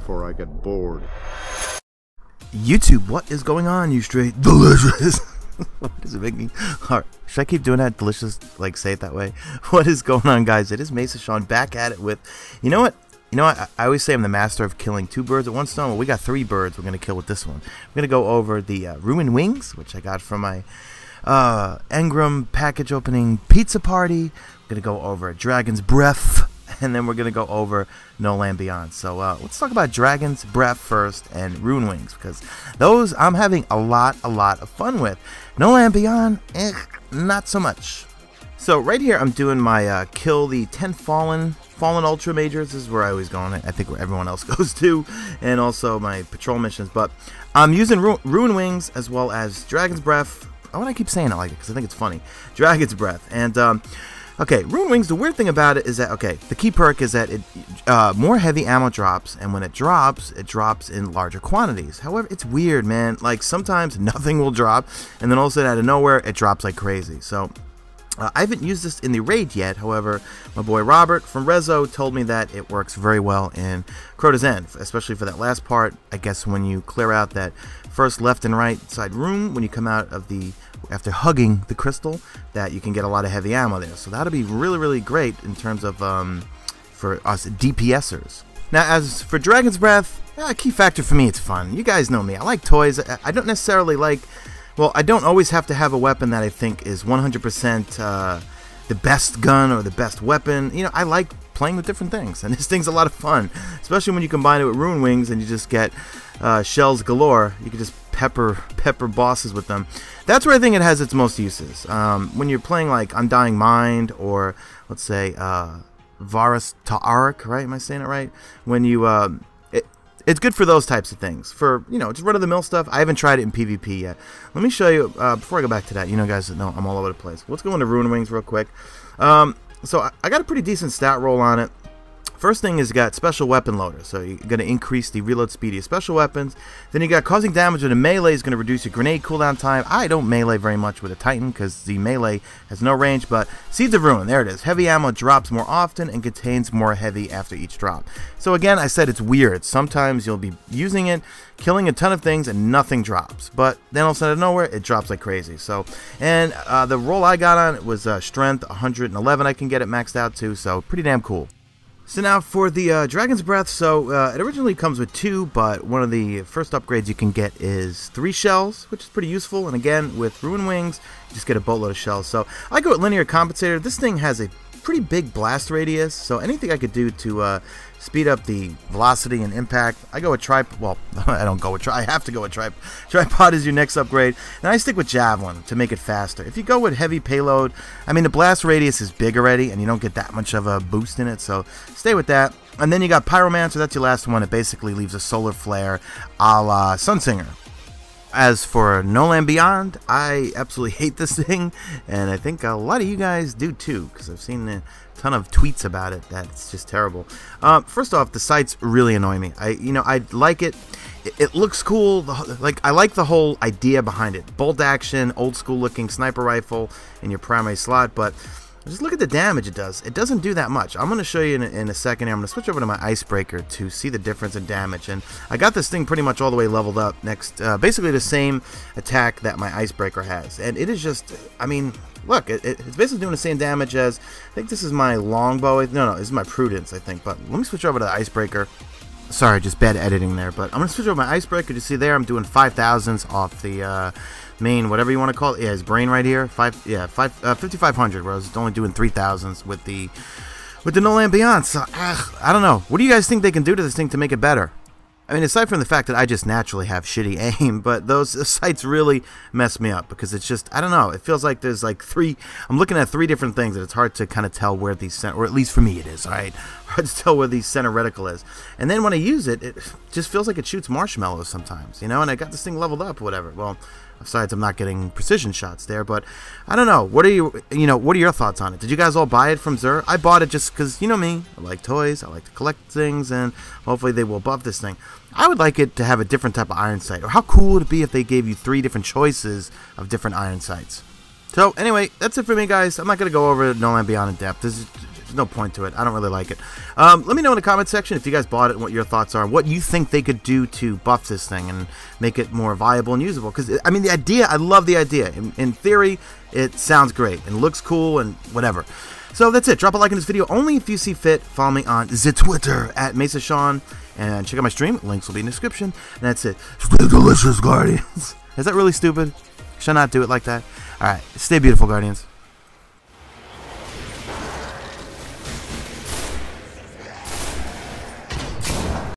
before I get bored. YouTube, what is going on, you straight delicious? What does it make me? Alright, should I keep doing that? Delicious, like, say it that way? What is going on, guys? It is Mesa Sean back at it with, you know what? I always say I'm the master of killing 2 birds with 1 stone. Well, we got 3 birds we're going to kill with this one. We're going to go over the ruined wings, which I got from my Engram package opening pizza party. We're going to go over Dragon's Breath, and then we're going to go over No Land Beyond. So let's talk about Dragon's Breath first and Ruined Wings, because those I'm having a lot of fun with. No Land Beyond, not so much. So right here I'm doing my kill the 10 fallen Ultra Majors. This is where I always go on it. I think where everyone else goes to, and also my patrol missions. But I'm using Ruined Wings as well as Dragon's Breath. Why would I keep saying it like it? Because I think it's funny. Dragon's Breath. And okay, Ruined Wings, the weird thing about it is that, okay, the key perk is that it more heavy ammo drops, and when it drops in larger quantities. However, it's weird, man. Like, sometimes nothing will drop, and then all of a sudden, out of nowhere, it drops like crazy. So, I haven't used this in the raid yet. However, my boy Robert from Rezo told me that it works very well in Crota's End, especially for that last part. I guess when you clear out that first left and right side room, when you come out of the after hugging the crystal, that you can get a lot of heavy ammo there. So that'll be really great in terms of for us DPSers. Now, as for Dragon's Breath, a key factor for me, it's fun. You guys know me. I like toys. I don't necessarily like. Well, I don't always have to have a weapon that I think is 100% the best gun or the best weapon. You know, I like playing with different things, and this thing's a lot of fun, especially when you combine it with Ruined Wings and you just get shells galore. You can just pepper bosses with them. That's where I think it has its most uses. When you're playing like Undying Mind or, let's say, Varus Ta'arik, right? Am I saying it right? When you it's good for those types of things. For, you know, just run-of-the-mill stuff. I haven't tried it in PvP yet. Let me show you, before I go back to that, you know, guys know I'm all over the place. Let's go into Ruined Wings real quick. So I got a pretty decent stat roll on it. First thing is you got special weapon loader, so you're going to increase the reload speed of your special weapons. Then you got causing damage with a melee is going to reduce your grenade cooldown time. I don't melee very much with a Titan because the melee has no range, but Seeds of Ruin, there it is. Heavy ammo drops more often and contains more heavy after each drop. So again, I said it's weird. Sometimes you'll be using it, killing a ton of things, and nothing drops. But then all of a sudden, out of nowhere, it drops like crazy. So, and the roll I got on it was strength 111 I can get it maxed out to, so pretty damn cool. So now for the Dragon's Breath, so it originally comes with 2, but one of the first upgrades you can get is 3 shells, which is pretty useful. And again, with Ruined Wings, you just get a boatload of shells. So I go with Linear Compensator. This thing has a pretty big blast radius, so anything I could do to speed up the velocity and impact, I go with tripod. Well, I don't go with I have to go with tripod. Tripod is your next upgrade, and I stick with Javelin to make it faster. If you go with heavy payload, I mean, the blast radius is big already, and you don't get that much of a boost in it, so stay with that. And then you got Pyromancer. That's your last one. It basically leaves a solar flare a la Sunsinger. As for No Land Beyond, I absolutely hate this thing, and I think a lot of you guys do too, because I've seen a ton of tweets about it that it's just terrible. First off, the sights really annoy me. I like it. It looks cool. I like the whole idea behind it. Bolt action, old school looking sniper rifle in your primary slot, but just look at the damage it does. It doesn't do that much. I'm going to show you in a second here. I'm going to switch over to my Icebreaker to see the difference in damage. And I got this thing pretty much all the way leveled up next. Basically the same attack that my Icebreaker has. And it is just, I mean, look, it's basically doing the same damage as, I think this is my Longbow. No, this is my Prudence, I think. But let me switch over to the Icebreaker. Sorry, just bad editing there. But I'm going to switch over my Icebreaker. You see there, I'm doing 5,000s off the main, whatever you want to call it. Yeah, his brain right here. 5,500, where I was only doing 3,000s with the No Land Beyond. So I don't know. What do you guys think they can do to this thing to make it better? I mean, aside from the fact that I just naturally have shitty aim, but those sights really mess me up because it's just, I don't know, it feels like there's like 3, I'm looking at 3 different things and it's hard to kind of tell where these center, or at least for me it is, alright? Hard to tell where the center reticle is. And then when I use it, it just feels like it shoots marshmallows sometimes, you know, and I got this thing leveled up or whatever. Well, besides I'm not getting precision shots there, but I don't know. What are your thoughts on it? Did you guys all buy it from Xur? I bought it just because, you know me, I like toys, I like to collect things, and hopefully they will buff this thing. I would like it to have a different type of iron sight, or how cool would it be if they gave you 3 different choices of different iron sights? So anyway, that's it for me, guys. I'm not going to go over No Land Beyond in depth. This is There's no point to it. I don't really like it. Let me know in the comment section if you guys bought it and what your thoughts are. What you think they could do to buff this thing and make it more viable and usable. Because, I mean, the idea, I love the idea. In theory, it sounds great and looks cool and whatever. So that's it. Drop a like in this video only if you see fit. Follow me on the Twitter at Mesa Sean. And check out my stream. Links will be in the description. And that's it. Stay delicious, Guardians. Is that really stupid? Should I not do it like that? Alright. Stay beautiful, Guardians.